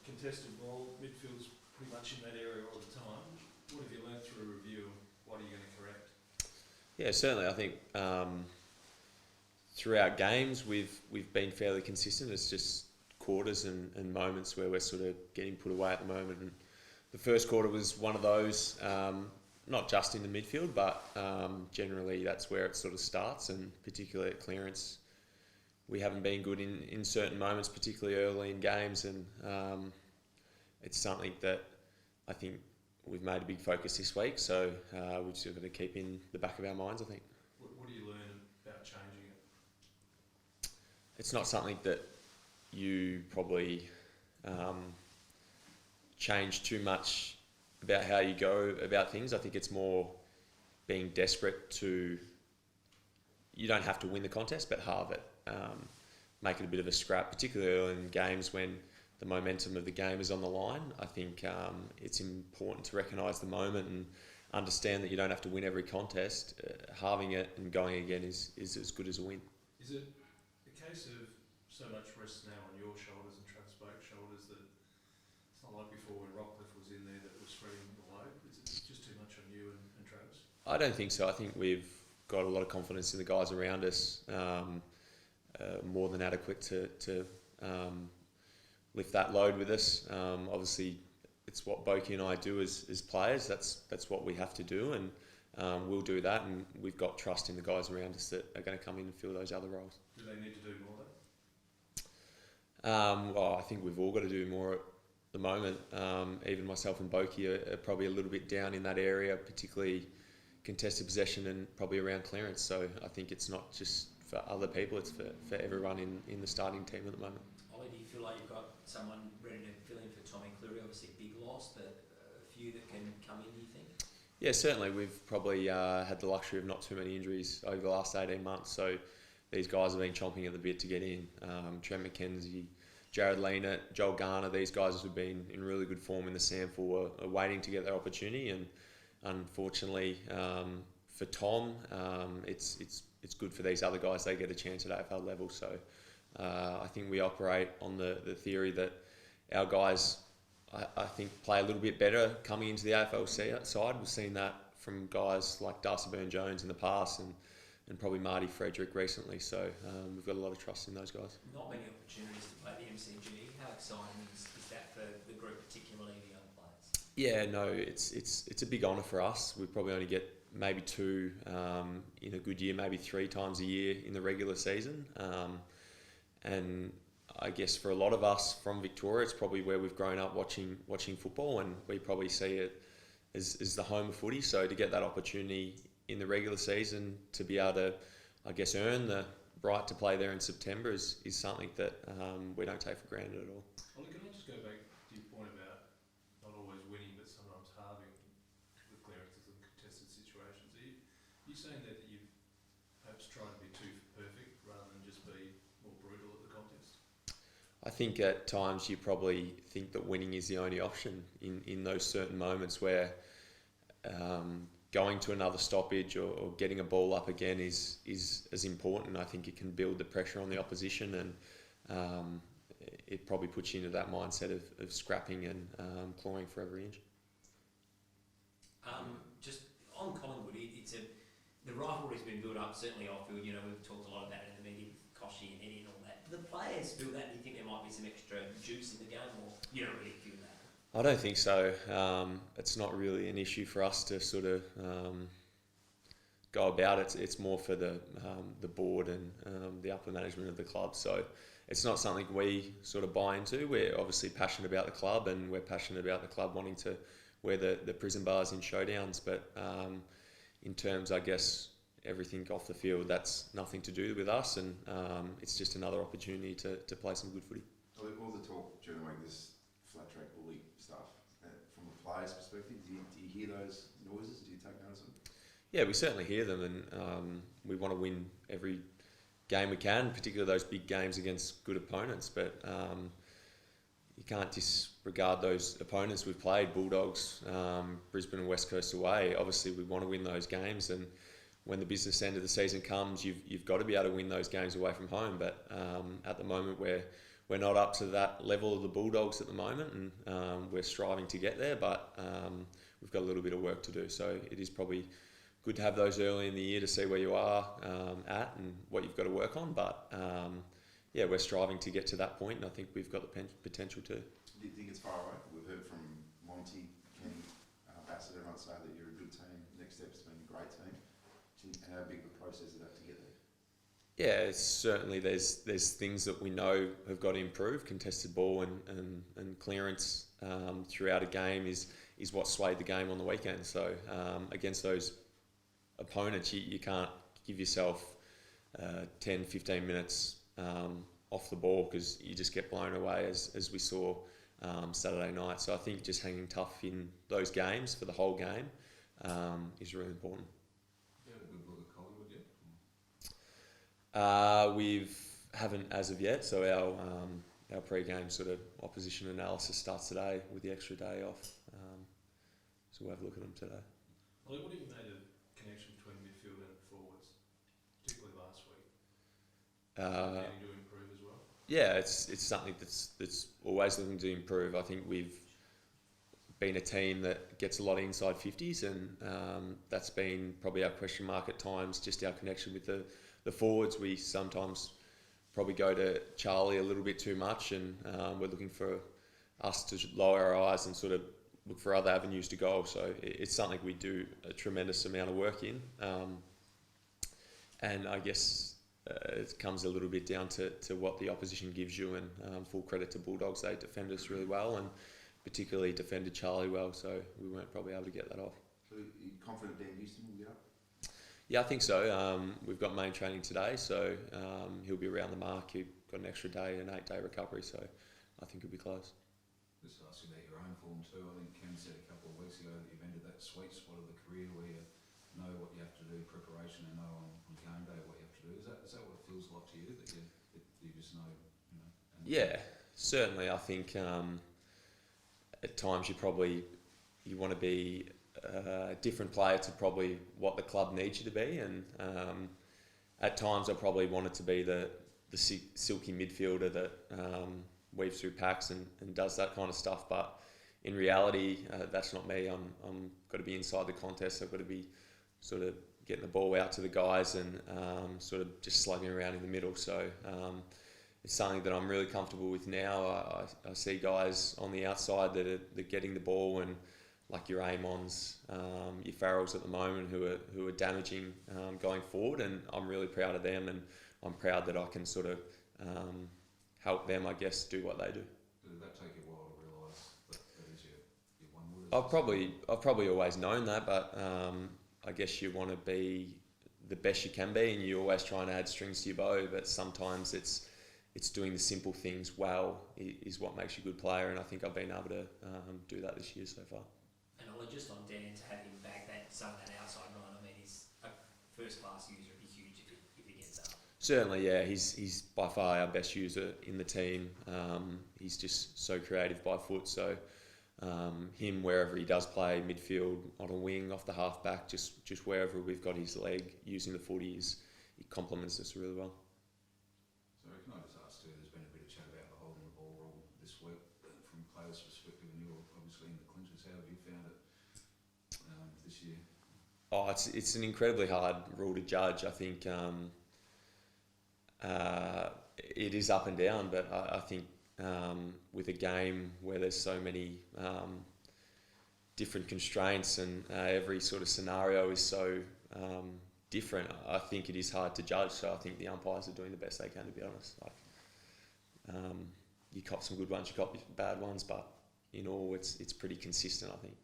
contested ball, midfield's pretty much in that area all the time. What have you learned through a review, and what are you going to correct? Yeah, certainly. I think throughout games we've been fairly consistent. It's just quarters and moments where we're sort of getting put away at the moment. And the first quarter was one of those, not just in the midfield, but generally that's where it sort of starts, and particularly at clearance. We haven't been good in certain moments, particularly early in games, and it's something that I think we've made a big focus this week, so we've still got to keep in the back of our minds, I think. What do you learn about changing it? It's not something that you probably change too much about how you go about things. I think it's more being desperate to, you don't have to win the contest, but halve it. Make it a bit of a scrap, particularly early in games when the momentum of the game is on the line. I think it's important to recognise the moment and understand that you don't have to win every contest. Halving it and going again is as good as a win. Is it a case of so much rest now on your shoulders and Travis Boak's shoulders that it's not like before when Rockcliffe was in there that was spreading the load? Is it just too much on you and Travis? I don't think so. I think we've got a lot of confidence in the guys around us, more than adequate to lift that load with us. Obviously, it's what Boakey and I do as players. That's what we have to do, and we'll do that. And we've got trust in the guys around us that are going to come in and fill those other roles. Do they need to do more Well, I think we've all got to do more at the moment. Even myself and Boakey are probably a little bit down in that area, particularly contested possession and probably around clearance. So I think it's not just for other people, it's for everyone in the starting team at the moment. Ollie, do you feel like you've got someone ready to fill in for Tommy Cleary? Obviously big loss, but a few that can come in, do you think? Yeah, certainly. We've probably had the luxury of not too many injuries over the last 18 months, so these guys have been chomping at the bit to get in. Trent McKenzie, Jared Leanett, Joel Garner, these guys have been in really good form in the sample, are waiting to get their opportunity, and unfortunately for Tom, it's good for these other guys. They get a chance at AFL level, so I think we operate on the theory that our guys, I think, play a little bit better coming into the AFL side. We've seen that from guys like Darcy Byrne-Jones in the past, and probably Marty Frederick recently, so we've got a lot of trust in those guys. Not many opportunities to play the MCG. How exciting is that for the group, particularly the young players? Yeah, no, it's a big honour for us. We probably only get maybe two in a good year, maybe 3 times a year in the regular season. And I guess for a lot of us from Victoria, it's probably where we've grown up watching football, and we probably see it as the home of footy. So to get that opportunity in the regular season to be able to, I guess, earn the right to play there in September is something that we don't take for granted at all. Well, can I just go back to your point about not always winning, but sometimes halving the clearances and contested situations? Are you saying that you've perhaps tried to be too perfect rather than just be more brutal at the contest? I think at times you probably think that winning is the only option in those certain moments where going to another stoppage or getting a ball up again is as important. I think it can build the pressure on the opposition, and it probably puts you into that mindset of scrapping and clawing for every inch. Just on Collingwood, the rivalry's been built up, certainly off-field. You know, we've talked a lot about it in the media with Koshy and Eddie and all that. Do the players feel that? Do you think there might be some extra juice in the game, or you don't really feel that? I don't think so. It's not really an issue for us to sort of go about it. It's more for the board and the upper management of the club. So it's not something we sort of buy into. We're obviously passionate about the club, and we're passionate about the club wanting to wear the prison bars in showdowns. But in terms, I guess, everything off the field, that's nothing to do with us, and it's just another opportunity to play some good footy. All the talk during the week, this flat track bully stuff, from a player's perspective, do you hear those noises? Do you take notice of them? Yeah, we certainly hear them, and we want to win every game we can, particularly those big games against good opponents. But you can't disregard those opponents we've played, Bulldogs, Brisbane and West Coast away. Obviously, we want to win those games, and when the business end of the season comes, you've got to be able to win those games away from home. But at the moment, we're we're not up to that level of the Bulldogs at the moment, and we're striving to get there, but we've got a little bit of work to do. So it is probably good to have those early in the year to see where you are at and what you've got to work on. But yeah, we're striving to get to that point, and I think we've got the potential to. Do you think it's far away? We've heard from Monty, Kenny, Bassett, everyone say that you're a good team. Next step's been a great team. How big the process is that to get there? Yeah, it's certainly there's things that we know have got to improve. Contested ball and clearance throughout a game is what swayed the game on the weekend. So against those opponents, you can't give yourself 10, 15 minutes off the ball because you just get blown away as we saw Saturday night. So I think just hanging tough in those games for the whole game is really important. You had a good look at Collingwood yet? We haven't as of yet. So our pre-game sort of opposition analysis starts today with the extra day off. So we'll have a look at them today. Ollie, what do you made of connection between midfield and forwards, particularly last week? Getting to improve as well. Yeah, it's something that's always looking to improve. I think we've been a team that gets a lot of inside 50s, and that's been probably our question mark at times. Just our connection with the forwards. We sometimes probably go to Charlie a little bit too much, and we're looking for us to lower our eyes and sort of look for other avenues to go. So it's something we do a tremendous amount of work in, and I guess it comes a little bit down to what the opposition gives you, and full credit to Bulldogs, they defend us really well, and particularly defended Charlie well, so we weren't probably able to get that off. So are you confident Dan Houston will get up? Yeah, I think so. We've got main training today, so he'll be around the mark. He's got an extra day, an 8-day recovery, so I think he'll be close. Just ask you about your own form too. I think Ken said a couple of weeks ago that you've entered that sweet spot of the career where you know what you have to do, preparation, and know on game day what you have to do. Is that what it feels like to you, that you just know, you know? Yeah, certainly. I think at times you want to be a different player to probably what the club needs you to be, and at times I probably wanted to be the silky midfielder that weaves through packs and does that kind of stuff, but in reality that's not me. I'm got to be inside the contest. I've got to be sort of getting the ball out to the guys and sort of just slugging around in the middle. So it's something that I'm really comfortable with now. I see guys on the outside that are getting the ball, and like your Amons, your Farrells at the moment, who are damaging going forward, and I'm really proud of them, and I'm proud that I can sort of help them, I guess, do what they do. Did that take you a while to realise that is your one word? I've probably always known that, but I guess you want to be the best you can be, and you always try and add strings to your bow. But sometimes it's doing the simple things well is what makes you a good player, and I think I've been able to do that this year so far. And Ollie, just on Dan, to have him back some of that outside run, I mean, he's a first class user. It'd be huge if he gets up. Certainly, yeah. He's by far our best user in the team. He's just so creative by foot. So him, wherever he does play, midfield, on a wing, off the halfback, just wherever we've got his leg using the footy, he complements us really well. So can I just ask too, there's been a bit of chat about the holding the ball rule this week from players' perspective, and you're obviously in the clinches. How have you found it this year? Oh, it's an incredibly hard rule to judge. I think it is up and down, but I think with a game where there's so many different constraints and every sort of scenario is so different, I think it is hard to judge. So I think the umpires are doing the best they can, to be honest. Like, you cop some good ones, you cop bad ones, but in all, it's pretty consistent, I think.